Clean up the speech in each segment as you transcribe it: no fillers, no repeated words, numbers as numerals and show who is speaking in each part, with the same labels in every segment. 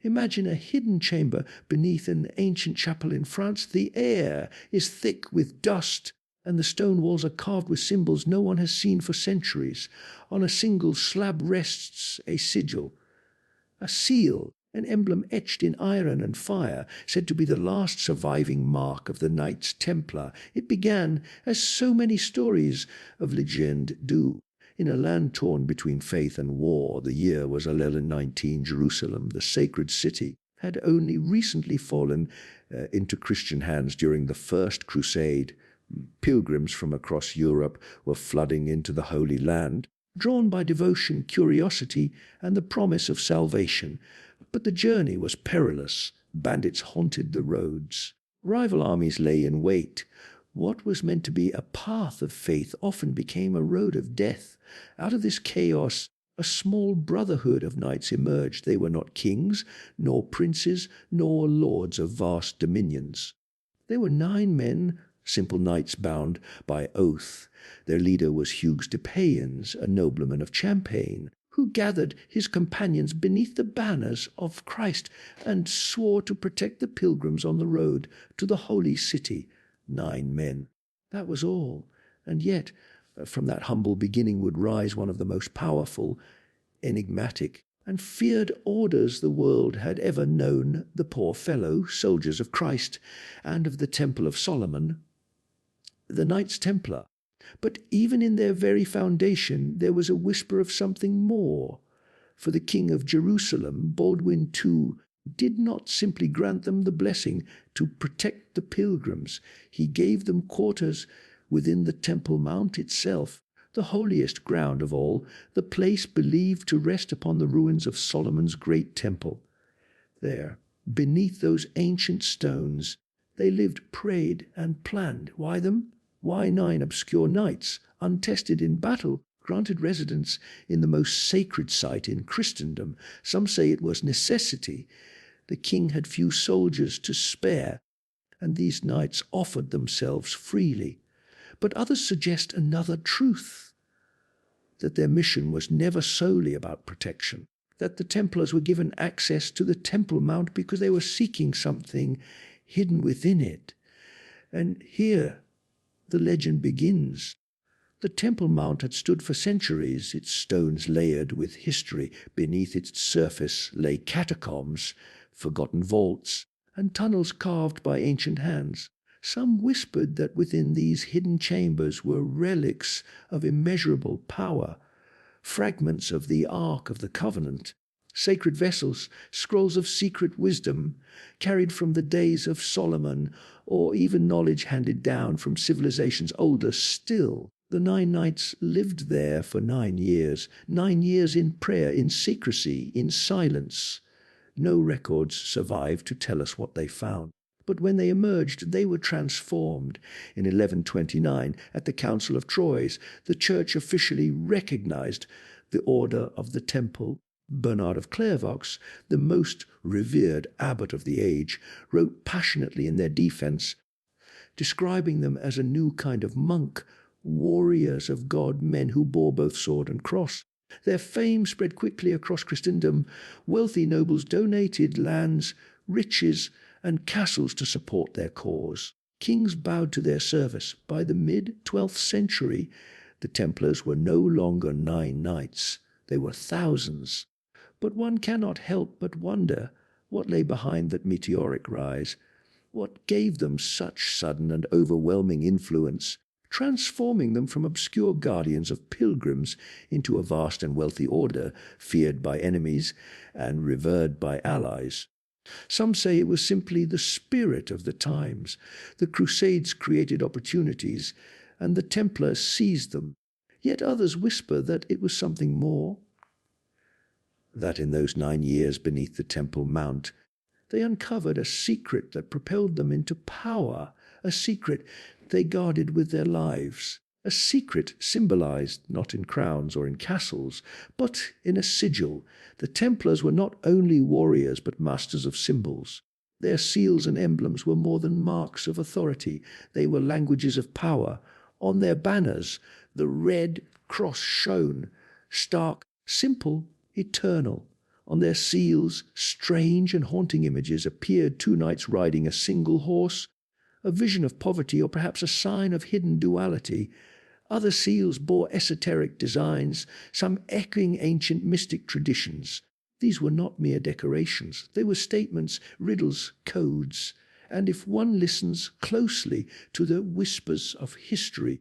Speaker 1: Imagine a hidden chamber beneath an ancient chapel in France. The air is thick with dust, and the stone walls are carved with symbols no one has seen for centuries. On a single slab rests a sigil, a seal, an emblem etched in iron and fire, said to be the last surviving mark of the Knights Templar. It began, as so many stories of legend do, in a land torn between faith and war. The year was 1119. Jerusalem, the sacred city, had only recently fallen into Christian hands during the First Crusade. Pilgrims from across Europe were flooding into the Holy Land, drawn by devotion, curiosity, and the promise of salvation. But the journey was perilous. Bandits haunted the roads. Rival armies lay in wait. What was meant to be a path of faith often became a road of death. Out of this chaos, a small brotherhood of knights emerged. They were not kings, nor princes, nor lords of vast dominions. They were 9 men, simple knights bound by oath. Their leader was Hugues de Payens, a nobleman of Champagne, who gathered his companions beneath the banners of Christ and swore to protect the pilgrims on the road to the holy city. 9 men. That was all. And yet, from that humble beginning would rise one of the most powerful, enigmatic, and feared orders the world had ever known, the poor fellow soldiers of Christ and of the Temple of Solomon, the Knights Templar. But even in their very foundation there was a whisper of something more. For the King of Jerusalem, Baldwin II, did not simply grant them the blessing to protect the pilgrims. He gave them quarters within the Temple Mount itself, the holiest ground of all, the place believed to rest upon the ruins of Solomon's great temple. There, beneath those ancient stones, they lived, prayed, and planned. Why them? Why 9 obscure knights, untested in battle, granted residence in the most sacred site in Christendom? Some say it was necessity. The king had few soldiers to spare, and these knights offered themselves freely. But others suggest another truth, that their mission was never solely about protection, that the Templars were given access to the Temple Mount because they were seeking something hidden within it. And here the legend begins. The Temple Mount had stood for centuries, its stones layered with history. Beneath its surface lay catacombs, forgotten vaults, and tunnels carved by ancient hands. Some whispered that within these hidden chambers were relics of immeasurable power, fragments of the Ark of the Covenant, sacred vessels, scrolls of secret wisdom carried from the days of Solomon, or even knowledge handed down from civilizations older still. The 9 knights lived there for 9 years, 9 years in prayer, in secrecy, in silence. No records survive to tell us what they found. But when they emerged, they were transformed. In 1129, at the Council of Troyes, the Church officially recognized the Order of the Temple. Bernard of Clairvaux, the most revered abbot of the age, wrote passionately in their defense, describing them as a new kind of monk, warriors of God, men who bore both sword and cross. Their fame spread quickly across Christendom. Wealthy nobles donated lands, riches, and castles to support their cause. Kings bowed to their service. By the mid-12th century, the Templars were no longer 9 knights. They were thousands. But one cannot help but wonder what lay behind that meteoric rise. What gave them such sudden and overwhelming influence, transforming them from obscure guardians of pilgrims into a vast and wealthy order, feared by enemies and revered by allies? Some say it was simply the spirit of the times. The Crusades created opportunities, and the Templars seized them. Yet others whisper that it was something more, that in those 9 years beneath the Temple Mount, they uncovered a secret that propelled them into power, a secret they guarded with their lives, a secret symbolized not in crowns or in castles, but in a sigil. The Templars were not only warriors but masters of symbols. Their seals and emblems were more than marks of authority. They were languages of power. On their banners, the red cross shone, stark, simple, eternal. On their seals, strange and haunting images appeared: two knights riding a single horse, a vision of poverty, or perhaps a sign of hidden duality. Other seals bore esoteric designs, some echoing ancient mystic traditions. These were not mere decorations. They were statements, riddles, codes. And if one listens closely to the whispers of history,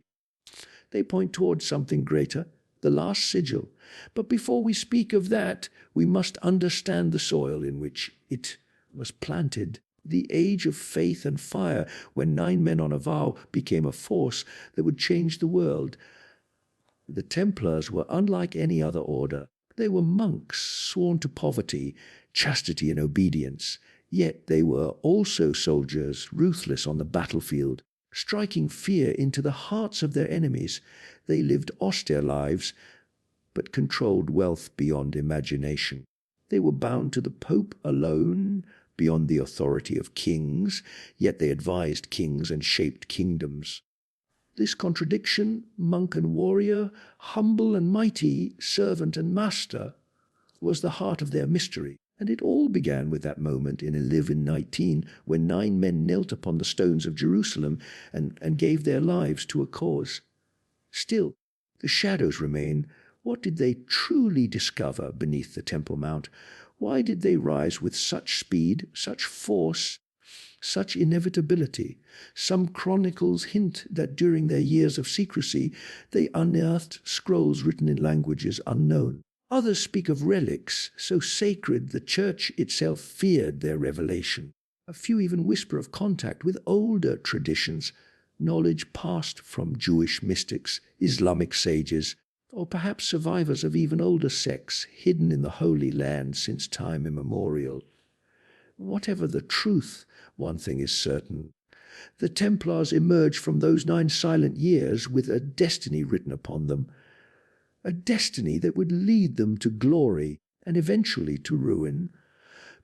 Speaker 1: they point towards something greater, the Last Sigil. But before we speak of that, we must understand the soil in which it was planted. The age of faith and fire, when 9 men on a vow became a force that would change the world. The Templars were unlike any other order. They were monks sworn to poverty, chastity, and obedience. Yet they were also soldiers, ruthless on the battlefield, striking fear into the hearts of their enemies. They lived austere lives, but controlled wealth beyond imagination. They were bound to the Pope alone, beyond the authority of kings, yet they advised kings and shaped kingdoms. This contradiction, monk and warrior, humble and mighty, servant and master, was the heart of their mystery. And it all began with that moment in 1119 when 9 men knelt upon the stones of Jerusalem and gave their lives to a cause. Still, the shadows remain. What did they truly discover beneath the Temple Mount? Why did they rise with such speed, such force, such inevitability? Some chronicles hint that during their years of secrecy they unearthed scrolls written in languages unknown. Others speak of relics so sacred the church itself feared their revelation. A few even whisper of contact with older traditions, knowledge passed from Jewish mystics, Islamic sages, or perhaps survivors of even older sects hidden in the Holy Land since time immemorial. Whatever the truth, one thing is certain. The Templars emerged from those 9 silent years with a destiny written upon them, a destiny that would lead them to glory and eventually to ruin.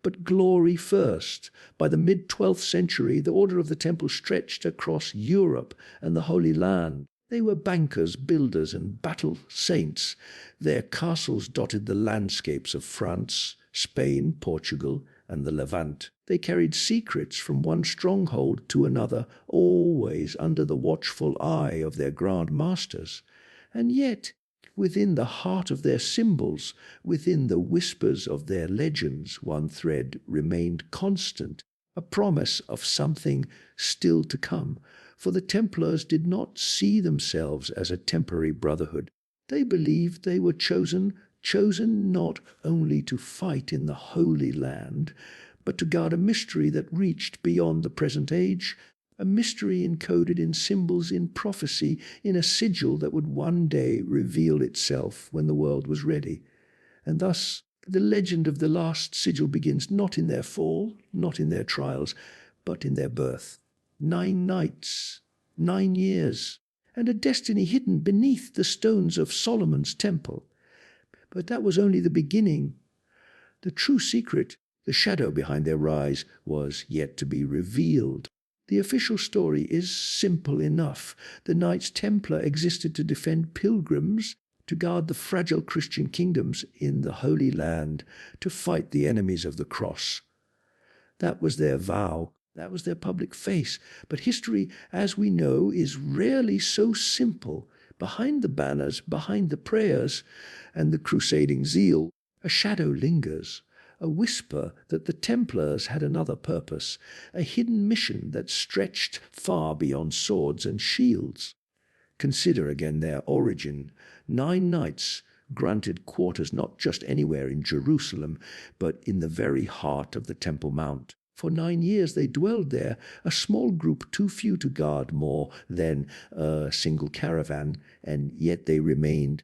Speaker 1: But glory first. By the mid-12th century, the Order of the Temple stretched across Europe and the Holy Land. They were bankers, builders, and battle saints. Their castles dotted the landscapes of France, Spain, Portugal, and the Levant. They carried secrets from one stronghold to another, always under the watchful eye of their grand masters. And yet, within the heart of their symbols, within the whispers of their legends, one thread remained constant, a promise of something still to come. For the Templars did not see themselves as a temporary brotherhood. They believed they were chosen not only to fight in the Holy Land, but to guard a mystery that reached beyond the present age, a mystery encoded in symbols, in prophecy, in a sigil that would one day reveal itself when the world was ready. And thus the legend of the Last Sigil begins not in their fall, not in their trials, but in their birth. 9 nights, 9 years, and a destiny hidden beneath the stones of Solomon's temple. But that was only the beginning. The true secret, the shadow behind their rise, was yet to be revealed. The official story is simple enough. The Knights Templar existed to defend pilgrims, to guard the fragile Christian kingdoms in the Holy Land, to fight the enemies of the cross. That was their vow. That was their public face. But history, as we know, is rarely so simple. Behind the banners, behind the prayers, and the crusading zeal, a shadow lingers, a whisper that the Templars had another purpose, a hidden mission that stretched far beyond swords and shields. Consider again their origin. 9 knights granted quarters not just anywhere in Jerusalem, but in the very heart of the Temple Mount. For 9 years they dwelled there, a small group too few to guard more than a single caravan, and yet they remained,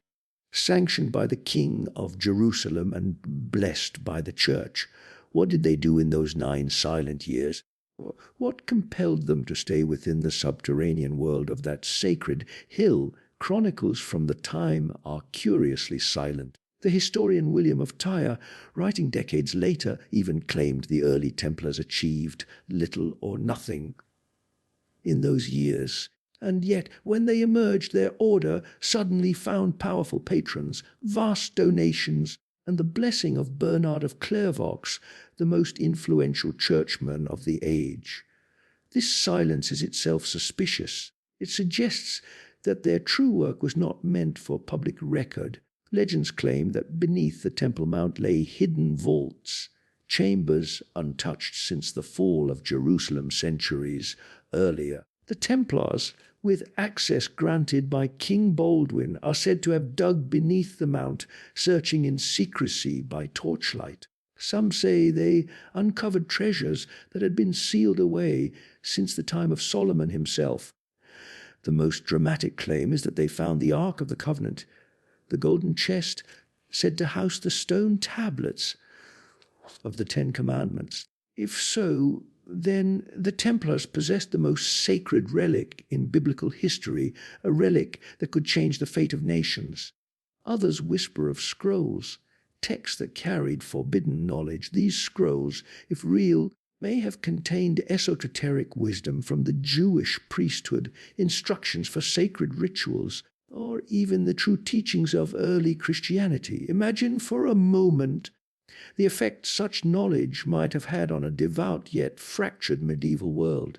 Speaker 1: sanctioned by the King of Jerusalem and blessed by the Church. What did they do in those 9 silent years? What compelled them to stay within the subterranean world of that sacred hill? Chronicles from the time are curiously silent. The historian William of Tyre, writing decades later, even claimed the early Templars achieved little or nothing in those years. And yet, when they emerged, their order suddenly found powerful patrons, vast donations, and the blessing of Bernard of Clairvaux, the most influential churchman of the age. This silence is itself suspicious. It suggests that their true work was not meant for public record. Legends claim that beneath the Temple Mount lay hidden vaults, chambers untouched since the fall of Jerusalem centuries earlier. The Templars, with access granted by King Baldwin, are said to have dug beneath the mount, searching in secrecy by torchlight. Some say they uncovered treasures that had been sealed away since the time of Solomon himself. The most dramatic claim is that they found the Ark of the Covenant, the golden chest said to house the stone tablets of the Ten Commandments. If so, then the Templars possessed the most sacred relic in biblical history, a relic that could change the fate of nations. Others whisper of scrolls, texts that carried forbidden knowledge. These scrolls, if real, may have contained esoteric wisdom from the Jewish priesthood, instructions for sacred rituals, or even the true teachings of early Christianity. Imagine for a moment the effect such knowledge might have had on a devout yet fractured medieval world.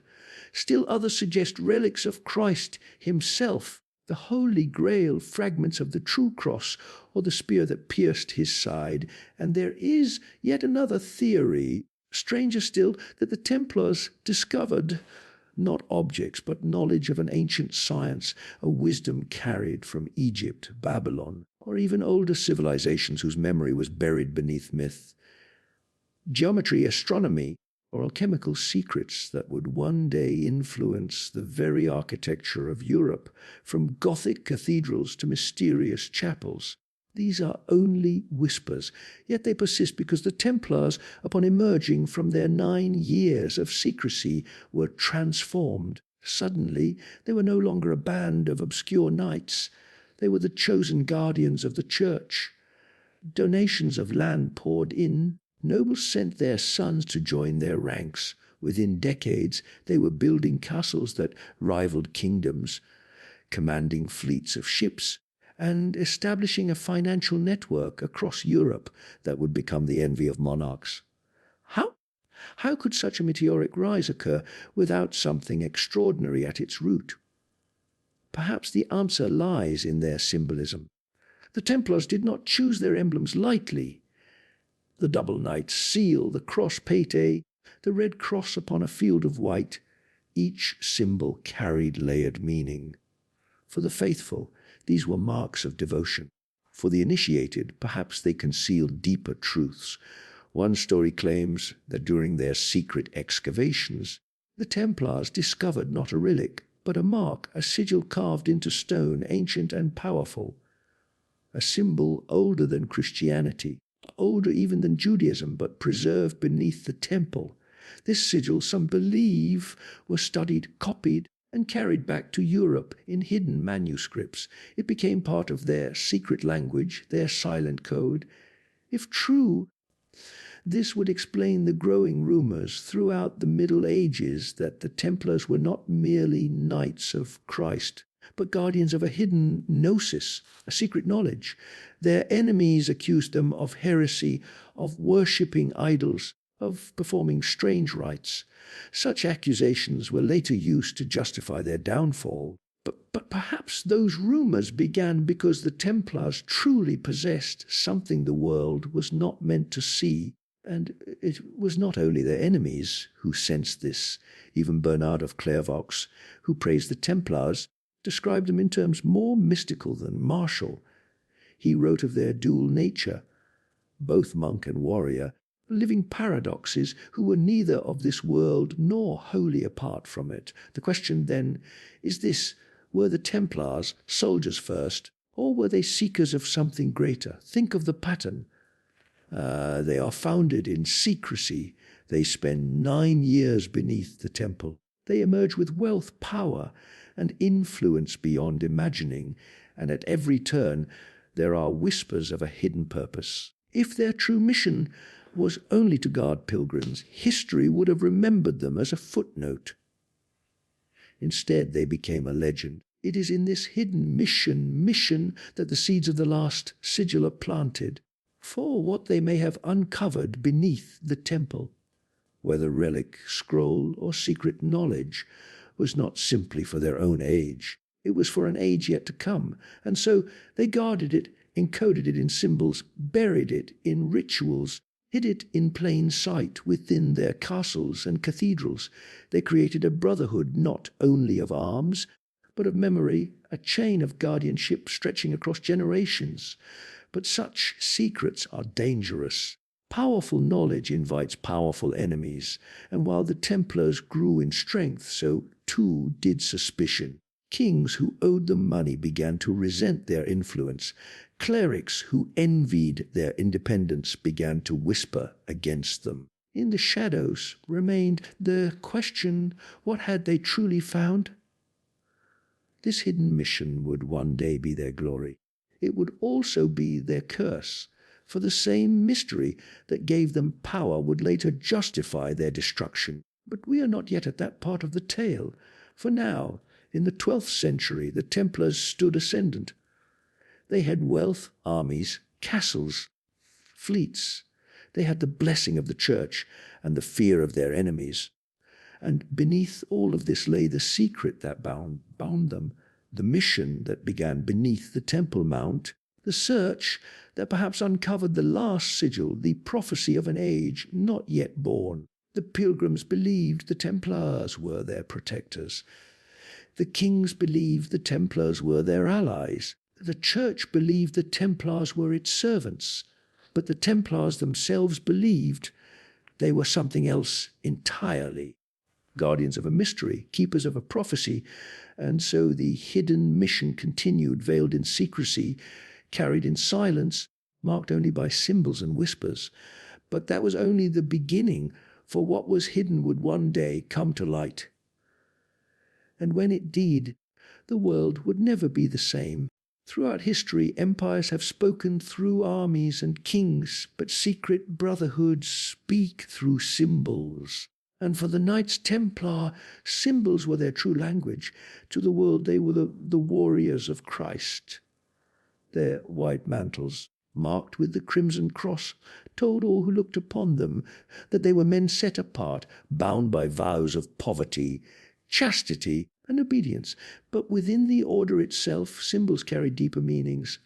Speaker 1: Still others suggest relics of Christ himself, the Holy Grail, fragments of the true cross, or the spear that pierced his side. And there is yet another theory, stranger still, that the Templars discovered not objects, but knowledge of an ancient science, a wisdom carried from Egypt, Babylon, or even older civilizations whose memory was buried beneath myth. Geometry, astronomy, or alchemical secrets that would one day influence the very architecture of Europe, from Gothic cathedrals to mysterious chapels. These are only whispers, yet they persist because the Templars, upon emerging from their 9 years of secrecy, were transformed. Suddenly, they were no longer a band of obscure knights. They were the chosen guardians of the church. Donations of land poured in. Nobles sent their sons to join their ranks. Within decades, they were building castles that rivaled kingdoms, commanding fleets of ships, and establishing a financial network across Europe that would become the envy of monarchs. How could such a meteoric rise occur without something extraordinary at its root? Perhaps the answer lies in their symbolism. The Templars did not choose their emblems lightly. The double knight's seal, the cross pate, the red cross upon a field of white, each symbol carried layered meaning. For the faithful, these were marks of devotion. For the initiated, perhaps they concealed deeper truths. One story claims that during their secret excavations, the Templars discovered not a relic, but a mark, a sigil carved into stone, ancient and powerful. A symbol older than Christianity, older even than Judaism, but preserved beneath the temple. This sigil, some believe, was studied, copied, and carried back to Europe in hidden manuscripts. It became part of their secret language, their silent code. If true, this would explain the growing rumors throughout the Middle Ages that the Templars were not merely knights of Christ, but guardians of a hidden gnosis, a secret knowledge. Their enemies accused them of heresy, of worshipping idols, of performing strange rites. Such accusations were later used to justify their downfall. But perhaps those rumors began because the Templars truly possessed something the world was not meant to see. And it was not only their enemies who sensed this. Even Bernard of Clairvaux, who praised the Templars, described them in terms more mystical than martial. He wrote of their dual nature, both monk and warrior, living paradoxes who were neither of this world nor wholly apart from it. The question then is this: were the Templars soldiers first, or were they seekers of something greater? Think of the pattern. They are founded in secrecy. They spend 9 years beneath the temple. They emerge with wealth, power, and influence beyond imagining, and at every turn there are whispers of a hidden purpose. If their true mission was only to guard pilgrims, history would have remembered them as a footnote. Instead, they became a legend. It is in this hidden mission that the seeds of the Last Sigil are planted. for what they may have uncovered beneath the temple. Whether relic, scroll, or secret knowledge was not simply for their own age. It was for an age yet to come, and so they guarded it, encoded it in symbols, buried it in rituals, hid it in plain sight within their castles and cathedrals. They created a brotherhood not only of arms, but of memory, a chain of guardianship stretching across generations. But such secrets are dangerous. Powerful knowledge invites powerful enemies, and while the Templars grew in strength, so too did suspicion. Kings who owed them money began to resent their influence. Clerics who envied their independence began to whisper against them. In the shadows remained the question, what had they truly found? This hidden mission would one day be their glory. It would also be their curse, for the same mystery that gave them power would later justify their destruction. But we are not yet at that part of the tale, for now, in the 12th century, the Templars stood ascendant. They had wealth, armies, castles, fleets. They had the blessing of the church and the fear of their enemies. And beneath all of this lay the secret that bound them, the mission that began beneath the Temple Mount, the search that perhaps uncovered the last sigil, the prophecy of an age not yet born. The pilgrims believed the Templars were their protectors. The kings believed the Templars were their allies. The church believed the Templars were its servants. But the Templars themselves believed they were something else entirely. Guardians of a mystery, keepers of a prophecy, and so the hidden mission continued, veiled in secrecy, carried in silence, marked only by symbols and whispers. But that was only the beginning, for what was hidden would one day come to light. And when it did, the world would never be the same. Throughout history, empires have spoken through armies and kings, but secret brotherhoods speak through symbols. And for the Knights Templar, symbols were their true language. To the world, they were the warriors of Christ. Their white mantles, marked with the crimson cross, told all who looked upon them that they were men set apart, bound by vows of poverty, chastity, and obedience. But within the order itself, symbols carried deeper meanings.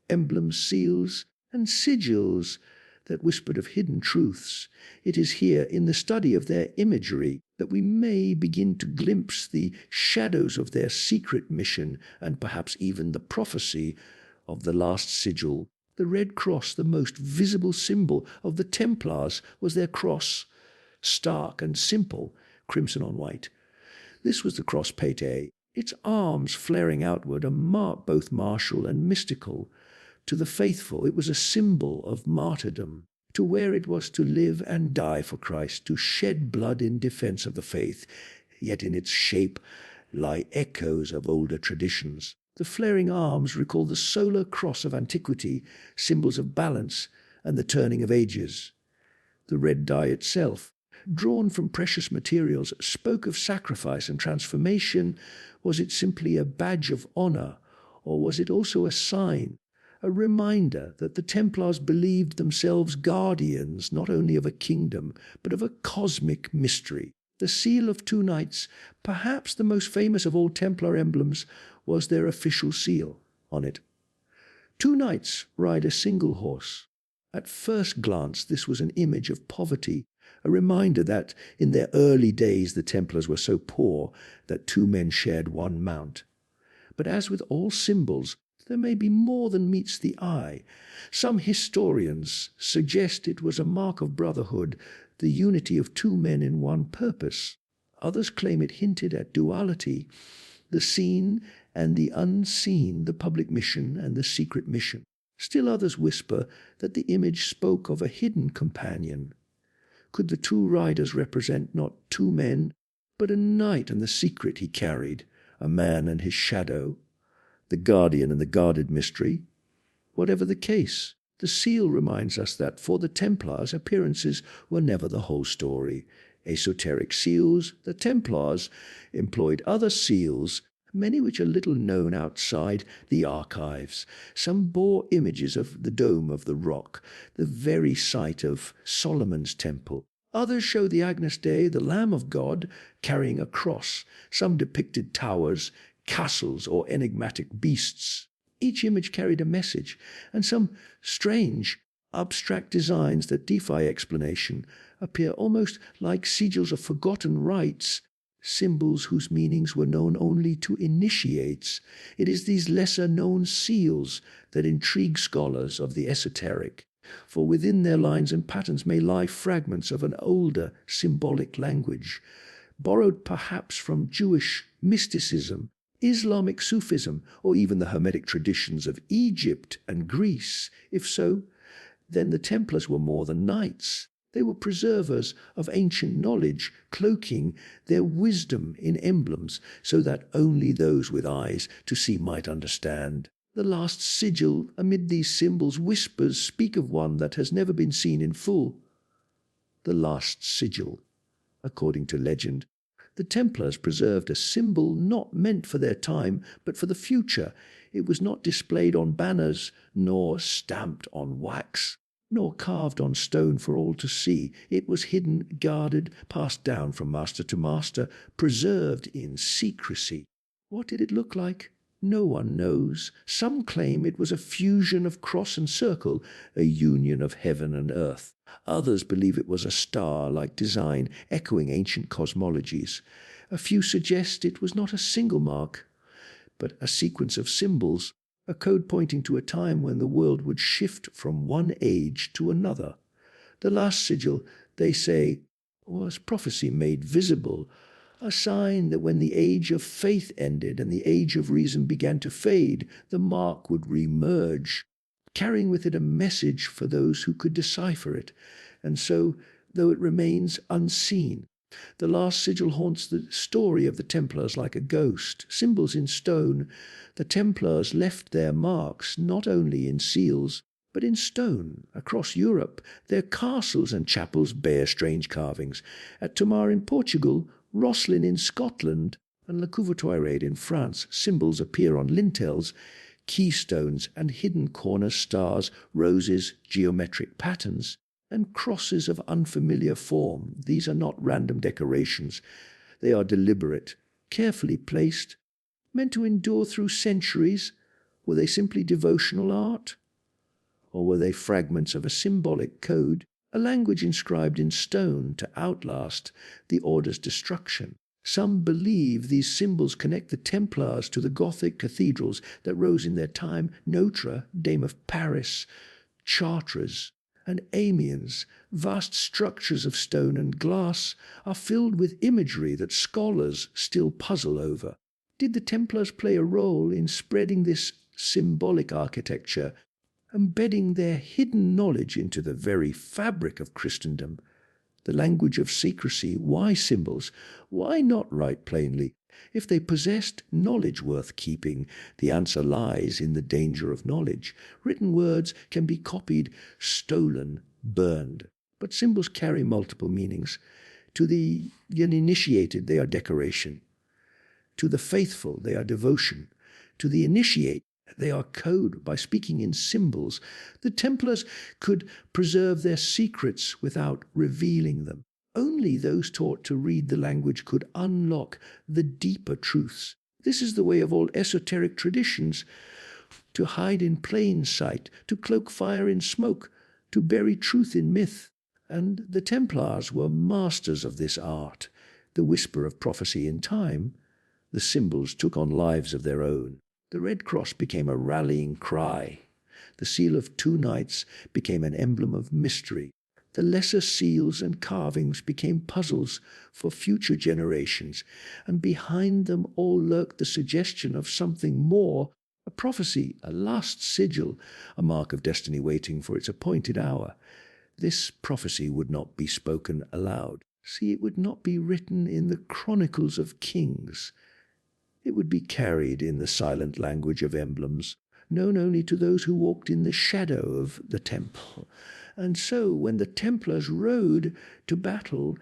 Speaker 1: Emblems, seals, and sigils that whispered of hidden truths. It is here, in the study of their imagery, that we may begin to glimpse the shadows of their secret mission, and perhaps even the prophecy of the last sigil. The red cross, the most visible symbol of the Templars, was their cross, stark and simple, crimson on white. This was the cross pete, its arms flaring outward, a mark both martial and mystical. To the faithful, it was a symbol of martyrdom. To wear it was to live and die for Christ, to shed blood in defense of the faith. Yet in its shape lie echoes of older traditions. The flaring arms recall the solar cross of antiquity, symbols of balance and the turning of ages. The red dye itself, drawn from precious materials, spoke of sacrifice and transformation. Was it simply a badge of honor, or was it also a sign, a reminder that the Templars believed themselves guardians not only of a kingdom, but of a cosmic mystery? The seal of two knights, perhaps the most famous of all Templar emblems, was their official seal. On it, two knights ride a single horse. At first glance, this was an image of poverty, a reminder that in their early days the Templars were so poor that two men shared one mount. But as with all symbols, there may be more than meets the eye. Some historians suggest it was a mark of brotherhood, the unity of two men in one purpose. Others claim it hinted at duality, the seen and the unseen, the public mission and the secret mission. Still others whisper that the image spoke of a hidden companion. Could the two riders represent not two men, but a knight and the secret he carried, a man and his shadow, the guardian and the guarded mystery? Whatever the case, the seal reminds us that for the Templars, appearances were never the whole story. Esoteric seals, the Templars employed other seals, many which are little known outside the archives. Some bore images of the Dome of the Rock, the very site of Solomon's temple. Others show the Agnus Dei, the Lamb of God, carrying a cross. Some depicted towers, castles, or enigmatic beasts. Each image carried a message, and some strange, abstract designs that defy explanation appear almost like sigils of forgotten rites, symbols whose meanings were known only to initiates. It is these lesser-known seals that intrigue scholars of the esoteric, for within their lines and patterns may lie fragments of an older symbolic language, borrowed perhaps from Jewish mysticism, Islamic Sufism, or even the Hermetic traditions of Egypt and Greece. If so, then the Templars were more than knights. They were preservers of ancient knowledge, cloaking their wisdom in emblems so that only those with eyes to see might understand. The Last Sigil amid these symbols whispers speak of one that has never been seen in full. The Last Sigil, according to legend, the Templars preserved a symbol not meant for their time, but for the future. It was not displayed on banners, nor stamped on wax, nor carved on stone for all to see. It was hidden, guarded, passed down from master to master, preserved in secrecy. What did it look like? No one knows. Some claim it was a fusion of cross and circle, a union of heaven and earth. Others believe it was a star-like design, echoing ancient cosmologies. A few suggest it was not a single mark, but a sequence of symbols, a code pointing to a time when the world would shift from one age to another. The Last Sigil, they say, was prophecy made visible, a sign that when the age of faith ended and the age of reason began to fade, the mark would re-emerge, carrying with it a message for those who could decipher it. And so, though it remains unseen, the Last Sigil haunts the story of the Templars like a ghost. Symbols in stone, the Templars left their marks not only in seals, but in stone. Across Europe, their castles and chapels bear strange carvings. At Tomar in Portugal, Rosslyn in Scotland, and Le Couvertoire in France, symbols appear on lintels, keystones and hidden corner stars, roses, geometric patterns, and crosses of unfamiliar form. These are not random decorations. They are deliberate, carefully placed, meant to endure through centuries. Were they simply devotional art? Or were they fragments of a symbolic code, a language inscribed in stone to outlast the Order's destruction? Some believe these symbols connect the Templars to the Gothic cathedrals that rose in their time: Notre Dame of Paris, Chartres, and Amiens. Vast structures of stone and glass are filled with imagery that scholars still puzzle over. Did the Templars play a role in spreading this symbolic architecture, embedding their hidden knowledge into the very fabric of Christendom? The language of secrecy, why symbols? Why not write plainly? If they possessed knowledge worth keeping, the answer lies in the danger of knowledge. Written words can be copied, stolen, burned. But symbols carry multiple meanings. To the uninitiated, they are decoration. To the faithful, they are devotion. To the initiate, they are code. By speaking in symbols, the Templars could preserve their secrets without revealing them. Only those taught to read the language could unlock the deeper truths. This is the way of all esoteric traditions: to hide in plain sight, to cloak fire in smoke, to bury truth in myth. And the Templars were masters of this art. The whisper of prophecy in time, the symbols took on lives of their own. The Red Cross became a rallying cry. The seal of two knights became an emblem of mystery. The lesser seals and carvings became puzzles for future generations, and behind them all lurked the suggestion of something more, a prophecy, a last sigil, a mark of destiny waiting for its appointed hour. This prophecy would not be spoken aloud. See, it would not be written in the chronicles of kings. It would be carried in the silent language of emblems, known only to those who walked in the shadow of the temple. And so, when the Templars rode to battle,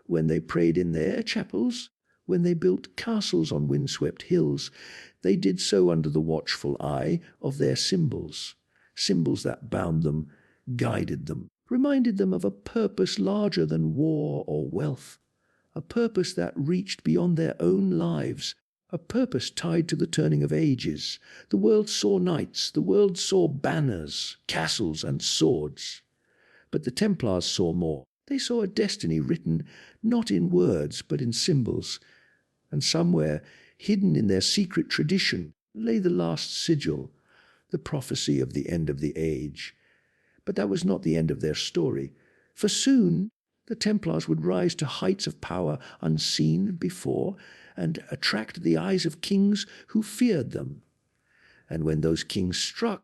Speaker 1: when they prayed in their chapels, When they built castles on windswept hills, they did so under the watchful eye of their symbols, symbols that bound them, guided them, reminded them of a purpose larger than war or wealth, a purpose that reached beyond their own lives, a purpose tied to the turning of ages. The world saw knights, the world saw banners, castles, and swords. But the Templars saw more. They saw a destiny written not in words but in symbols, and somewhere, hidden in their secret tradition, lay the Last Sigil, the prophecy of the end of the age. But that was not the end of their story, for soon the Templars would rise to heights of power unseen before and attract the eyes of kings who feared them. And when those kings struck,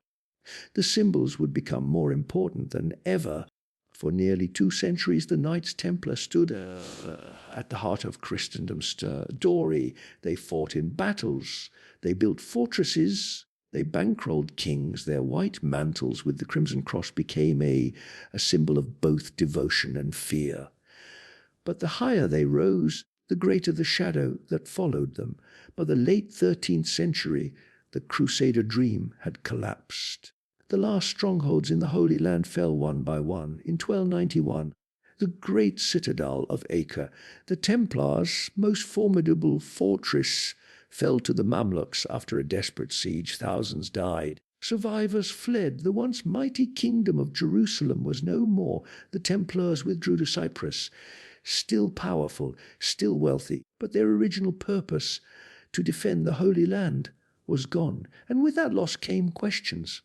Speaker 1: the symbols would become more important than ever. For nearly 2 centuries, the Knights Templar stood at the heart of Christendom's story. They fought in battles. They built fortresses. They bankrolled kings. Their white mantles with the Crimson Cross became a symbol of both devotion and fear. But the higher they rose, the greater the shadow that followed them. By the late 13th century, the Crusader dream had collapsed. The last strongholds in the Holy Land fell one by one. In 1291, the great citadel of Acre, the Templars' most formidable fortress, fell to the Mamluks after a desperate siege. Thousands died. Survivors fled. The once mighty kingdom of Jerusalem was no more. The Templars withdrew to Cyprus, still powerful, still wealthy, but their original purpose, to defend the Holy Land, was gone. And with that loss came questions.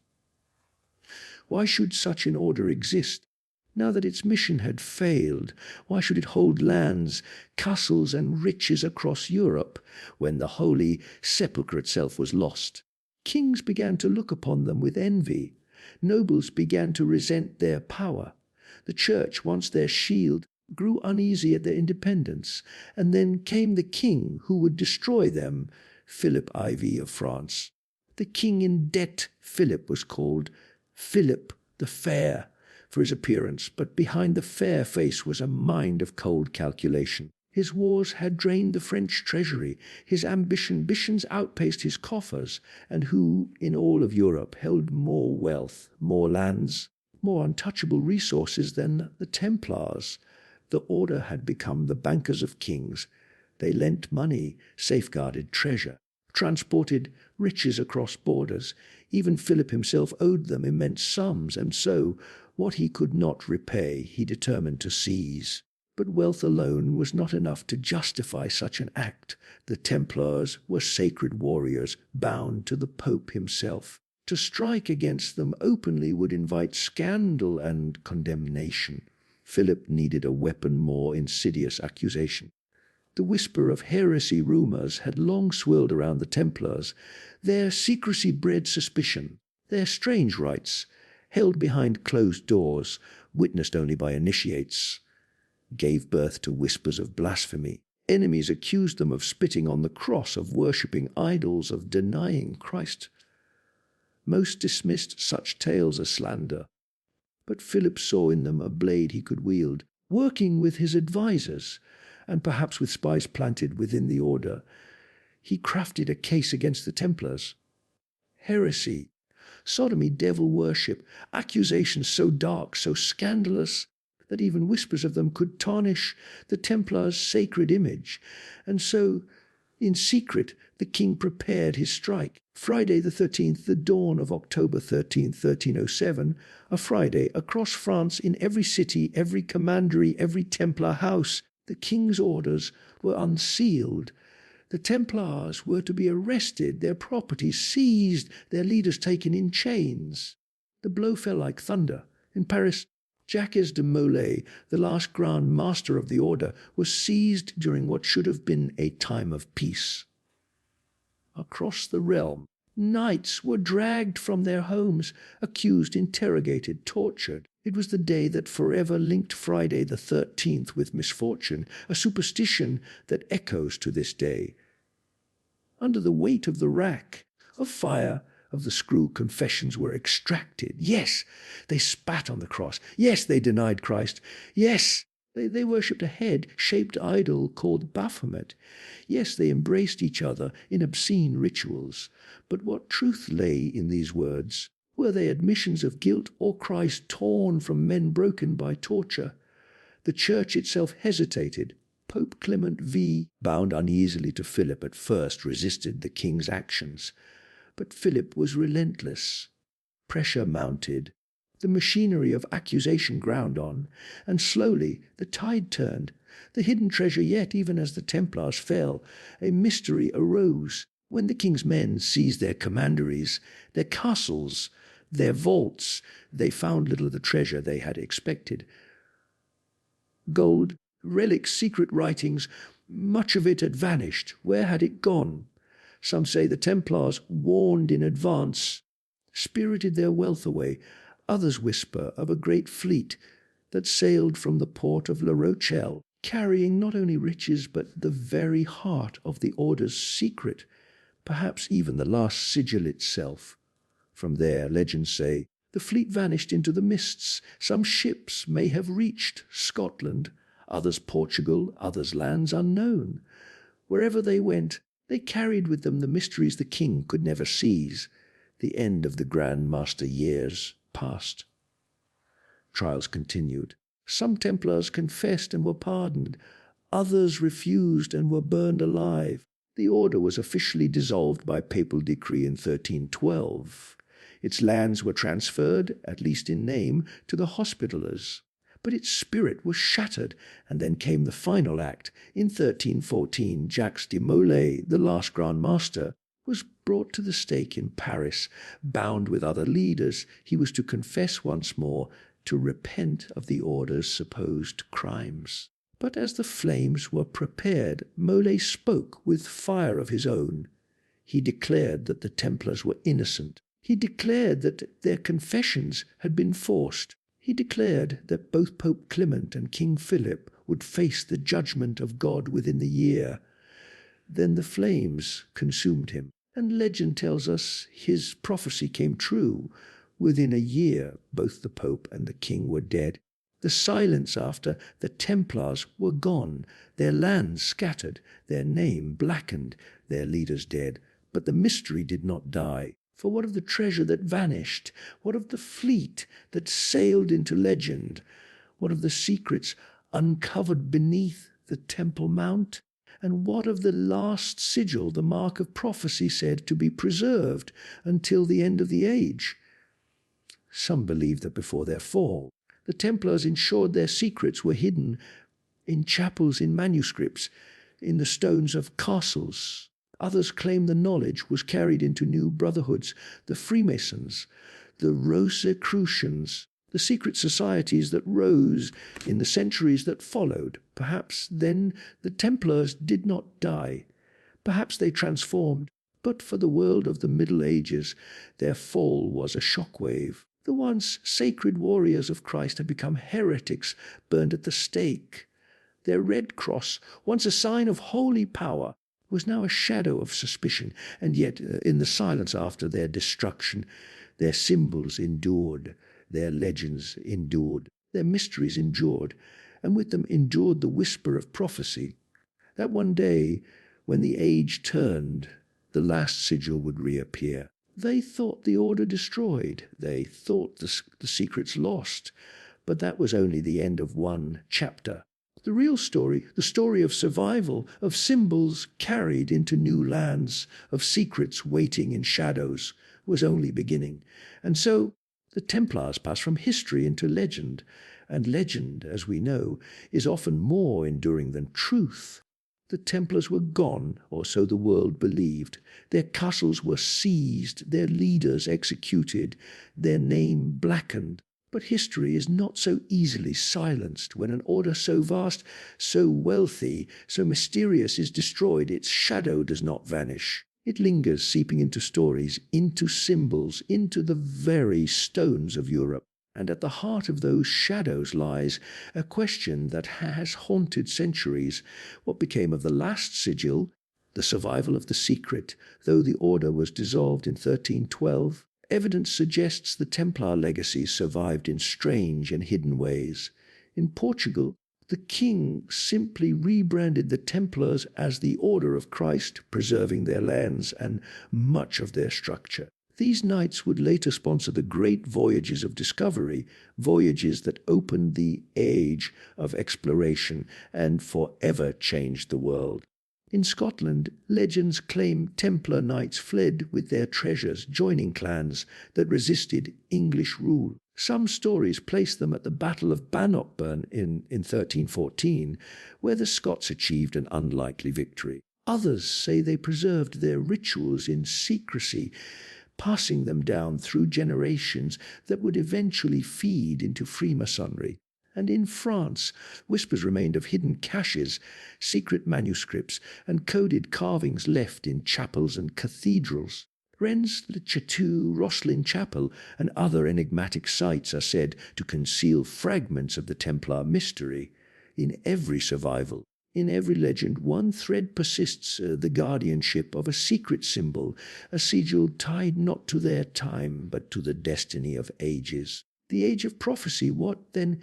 Speaker 1: Why should such an order exist? Now that its mission had failed, why should it hold lands, castles, and riches across Europe when the Holy Sepulchre itself was lost? Kings began to look upon them with envy. Nobles began to resent their power. The Church, once their shield, grew uneasy at their independence. And then came the king who would destroy them, Philip IV of France. The king in debt, Philip, was called Philip the Fair for his appearance, but behind the fair face was a mind of cold calculation. His wars had drained the French treasury. His ambitions outpaced his coffers, and who, in all of Europe, held more wealth, more lands, more untouchable resources than the Templars? The order had become the bankers of kings. They lent money, safeguarded treasure, transported riches across borders. Even Philip himself owed them immense sums, and so what he could not repay he determined to seize. But wealth alone was not enough to justify such an act. The Templars were sacred warriors, bound to the Pope himself. To strike against them openly would invite scandal and condemnation. Philip needed a weapon more insidious accusation. The whisper of heresy rumours had long swirled around the Templars. Their secrecy bred suspicion. Their strange rites, held behind closed doors, witnessed only by initiates, gave birth to whispers of blasphemy. Enemies accused them of spitting on the cross, of worshipping idols, of denying Christ. Most dismissed such tales as slander, but Philip saw in them a blade he could wield. Working with his advisers, and perhaps with spies planted within the order, he crafted a case against the Templars. Heresy, sodomy, devil worship, accusations so dark, so scandalous, that even whispers of them could tarnish the Templars' sacred image. And so, in secret, the king prepared his strike. Friday the 13th, the dawn of October 13th, 1307, a Friday, across France, in every city, every commandery, every Templar house, the king's orders were unsealed. The Templars were to be arrested, their property seized, their leaders taken in chains. The blow fell like thunder. In Paris, Jacques de Molay, the last Grand Master of the order, was seized during what should have been a time of peace. Across the realm, knights were dragged from their homes, accused, interrogated, tortured. It was the day that forever linked Friday the 13th with misfortune, a superstition that echoes to this day. Under the weight of the rack, of fire, of the screw, confessions were extracted. Yes, they spat on the cross. Yes, they denied Christ. Yes, They worshipped a head-shaped idol called Baphomet. Yes, they embraced each other in obscene rituals. But what truth lay in these words? Were they admissions of guilt or cries torn from men broken by torture? The Church itself hesitated. Pope Clement V, bound uneasily to Philip, at first resisted the king's actions. But Philip was relentless. Pressure mounted. The machinery of accusation ground on, and slowly the tide turned. The hidden treasure yet, even as the Templars fell, a mystery arose. When the king's men seized their commanderies, their castles, their vaults, they found little of the treasure they had expected. Gold, relics, secret writings, much of it had vanished. Where had it gone? Some say the Templars, warned in advance, spirited their wealth away. Others whisper of a great fleet that sailed from the port of La Rochelle, carrying not only riches but the very heart of the Order's secret, perhaps even the Last Sigil itself. From there, legends say, the fleet vanished into the mists. Some ships may have reached Scotland, others Portugal, others lands unknown. Wherever they went, they carried with them the mysteries the king could never seize. The end of the Grand Master years passed. Trials continued. Some Templars confessed and were pardoned. Others refused and were burned alive. The order was officially dissolved by papal decree in 1312. Its lands were transferred, at least in name, to the Hospitallers. But its spirit was shattered, and then came the final act. In 1314, Jacques de Molay, the last Grand Master, was brought to the stake in Paris. Bound with other leaders, he was to confess once more, to repent of the order's supposed crimes. But as the flames were prepared, Molay spoke with fire of his own. He declared that the Templars were innocent. He declared that their confessions had been forced. He declared that both Pope Clement and King Philip would face the judgment of God within the year. Then the flames consumed him, and legend tells us his prophecy came true. Within a year, both the Pope and the King were dead. The silence after, the Templars were gone, their lands scattered, their name blackened, their leaders dead. But the mystery did not die. For what of the treasure that vanished? What of the fleet that sailed into legend? What of the secrets uncovered beneath the Temple Mount? And what of the last sigil, the mark of prophecy said to be preserved until the end of the age? Some believe that before their fall, the Templars ensured their secrets were hidden in chapels, in manuscripts, in the stones of castles. Others claim the knowledge was carried into new brotherhoods, the Freemasons, the Rosicrucians, the secret societies that rose in the centuries that followed. Perhaps then the Templars did not die. Perhaps they transformed, but for the world of the Middle Ages, their fall was a shockwave. The once sacred warriors of Christ had become heretics, burned at the stake. Their red cross, once a sign of holy power, was now a shadow of suspicion, and yet in the silence after their destruction, their symbols endured, their legends endured, their mysteries endured, and with them endured the whisper of prophecy, that one day, when the age turned, the last sigil would reappear. They thought the order destroyed, they thought the secrets lost, but that was only the end of one chapter. The real story, the story of survival, of symbols carried into new lands, of secrets waiting in shadows, was only beginning. And so the Templars passed from history into legend, and legend, as we know, is often more enduring than truth. The Templars were gone, or so the world believed. Their castles were seized, their leaders executed, their name blackened. But history is not so easily silenced. When an order so vast, so wealthy, so mysterious is destroyed, its shadow does not vanish. It lingers, seeping into stories, into symbols, into the very stones of Europe. And at the heart of those shadows lies a question that has haunted centuries. What became of the last sigil, the survival of the secret? Though the order was dissolved in 1312, evidence suggests the Templar legacy survived in strange and hidden ways. In Portugal, The king simply rebranded the Templars as the Order of Christ, preserving their lands and much of their structure. These knights would later sponsor the great voyages of discovery, voyages that opened the age of exploration and forever changed the world. In Scotland, legends claim Templar knights fled with their treasures, joining clans that resisted English rule. Some stories place them at the Battle of Bannockburn in 1314, where the Scots achieved an unlikely victory. Others say they preserved their rituals in secrecy, passing them down through generations that would eventually feed into Freemasonry. And in France, whispers remained of hidden caches, secret manuscripts, and coded carvings left in chapels and cathedrals. Rennes-le-Chateau, Rosslyn Chapel, and other enigmatic sites are said to conceal fragments of the Templar mystery. In every survival, in every legend, one thread persists, the guardianship of a secret symbol, a sigil tied not to their time, but to the destiny of ages. The age of prophecy, what, then,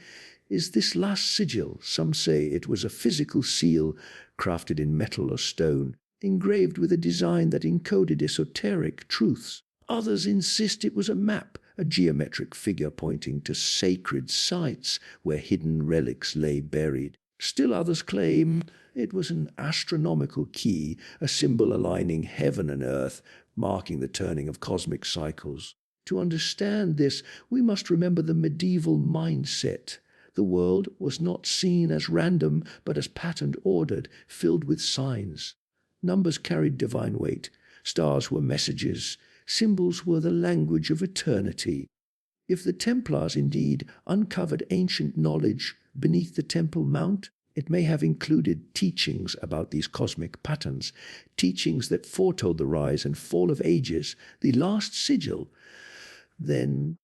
Speaker 1: is this last sigil? Some say it was a physical seal crafted in metal or stone, engraved with a design that encoded esoteric truths. Others insist it was a map, a geometric figure pointing to sacred sites where hidden relics lay buried. Still others claim it was an astronomical key, a symbol aligning heaven and earth, marking the turning of cosmic cycles. To understand this, we must remember the medieval mindset. The world was not seen as random, but as patterned, ordered, filled with signs. Numbers carried divine weight. Stars were messages. Symbols were the language of eternity. If the Templars indeed uncovered ancient knowledge beneath the Temple Mount, it may have included teachings about these cosmic patterns, teachings that foretold the rise and fall of ages, the last sigil. Then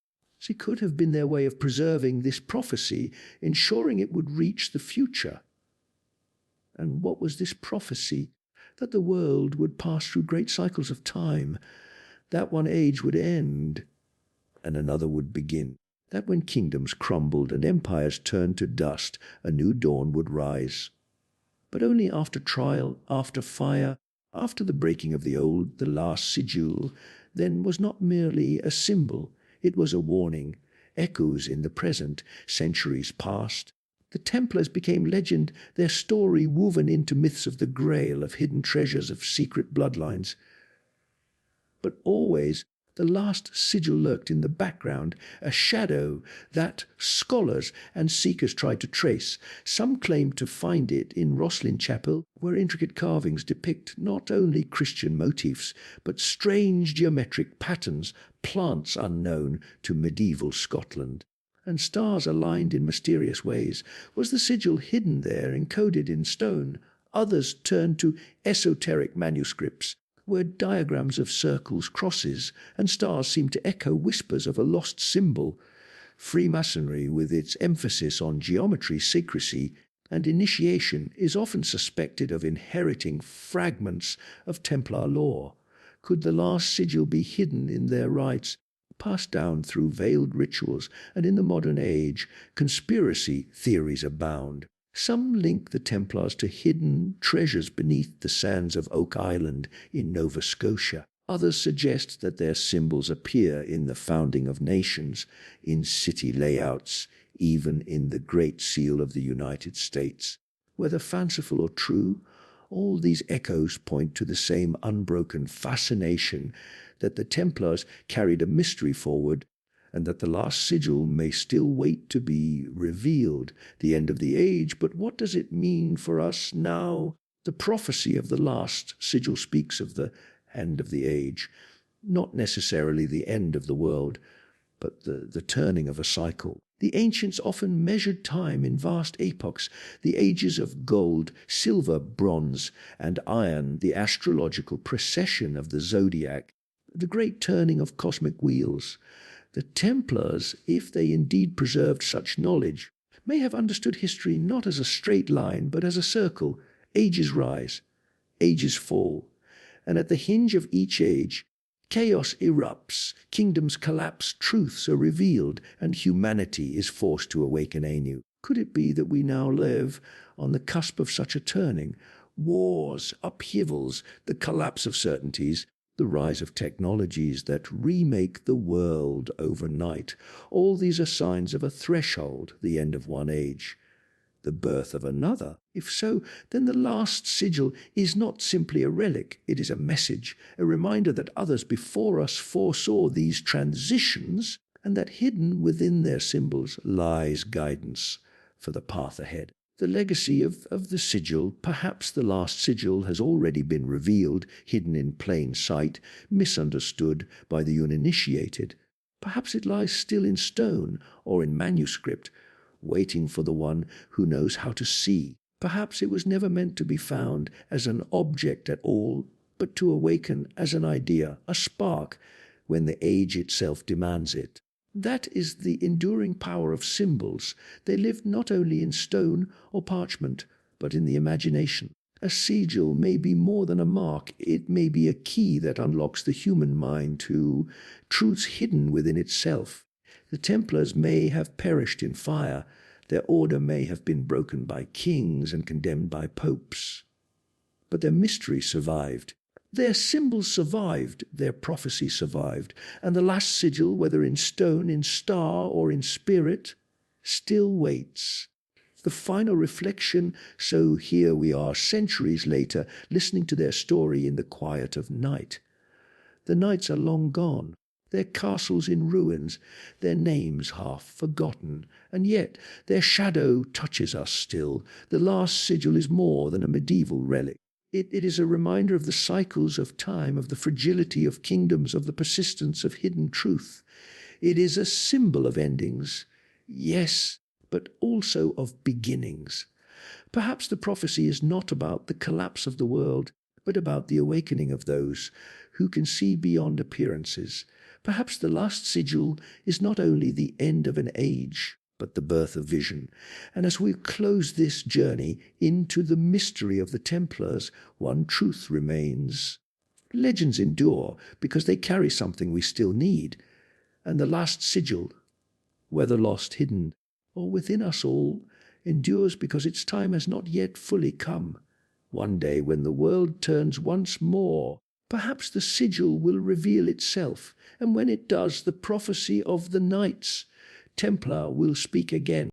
Speaker 1: it could have been their way of preserving this prophecy, ensuring it would reach the future. And what was this prophecy? That the world would pass through great cycles of time, that one age would end and another would begin, that when kingdoms crumbled and empires turned to dust, a new dawn would rise. But only after trial, after fire, after the breaking of the old, the last sigil, then was not merely a symbol, it was a warning, echoes in the present, centuries past. The Templars became legend, their story woven into myths of the Grail, of hidden treasures, of secret bloodlines. But always the last sigil lurked in the background, a shadow that scholars and seekers tried to trace. Some claimed to find it in Rosslyn Chapel, where intricate carvings depict not only Christian motifs, but strange geometric patterns, plants unknown to medieval Scotland. And stars aligned in mysterious ways. Was the sigil hidden there, encoded in stone? Others turned to esoteric manuscripts, where diagrams of circles, crosses, and stars seemed to echo whispers of a lost symbol. Freemasonry, with its emphasis on geometry, secrecy, and initiation, is often suspected of inheriting fragments of Templar lore. Could the last sigil be hidden in their rites, passed down through veiled rituals? And in the modern age, conspiracy theories abound. Some link the Templars to hidden treasures beneath the sands of Oak Island in Nova Scotia. Others suggest that their symbols appear in the founding of nations, in city layouts, even in the Great Seal of the United States. Whether fanciful or true, all these echoes point to the same unbroken fascination that the Templars carried a mystery forward, and that the last sigil may still wait to be revealed, the end of the age. But what does it mean for us now? The prophecy of the last sigil speaks of the end of the age, not necessarily the end of the world, but the turning of a cycle. The ancients often measured time in vast epochs, the ages of gold, silver, bronze, and iron, the astrological precession of the zodiac, the great turning of cosmic wheels. The Templars, if they indeed preserved such knowledge, may have understood history not as a straight line, but as a circle. Ages rise, ages fall, and at the hinge of each age, chaos erupts, kingdoms collapse, truths are revealed, and humanity is forced to awaken anew. Could it be that we now live on the cusp of such a turning? Wars, upheavals, the collapse of certainties, the rise of technologies that remake the world overnight. All these are signs of a threshold, the end of one age, the birth of another. If so, then the last sigil is not simply a relic, it is a message, a reminder that others before us foresaw these transitions, and that hidden within their symbols lies guidance for the path ahead. The legacy of the sigil, perhaps the last sigil, has already been revealed, hidden in plain sight, misunderstood by the uninitiated. Perhaps it lies still in stone or in manuscript, waiting for the one who knows how to see. Perhaps it was never meant to be found as an object at all, but to awaken as an idea, a spark, when the age itself demands it. That is the enduring power of symbols. They live not only in stone or parchment, but in the imagination. A sigil may be more than a mark. It may be a key that unlocks the human mind to truths hidden within itself. The Templars may have perished in fire. Their order may have been broken by kings and condemned by popes. But their mystery survived. Their symbol survived, their prophecy survived, and the last sigil, whether in stone, in star, or in spirit, still waits. The final reflection, so here we are centuries later, listening to their story in the quiet of night. The knights are long gone, their castles in ruins, their names half forgotten, and yet their shadow touches us still. The last sigil is more than a medieval relic. It is a reminder of the cycles of time, of the fragility of kingdoms, of the persistence of hidden truth. It is a symbol of endings, yes, but also of beginnings. Perhaps the prophecy is not about the collapse of the world, but about the awakening of those who can see beyond appearances. Perhaps the last sigil is not only the end of an age, but the birth of vision. And as we close this journey into the mystery of the Templars, one truth remains. Legends endure because they carry something we still need. And the last sigil, whether lost, hidden, or within us all, endures because its time has not yet fully come. One day, when the world turns once more, perhaps the sigil will reveal itself, and when it does, the prophecy of the Knights Templar will speak again.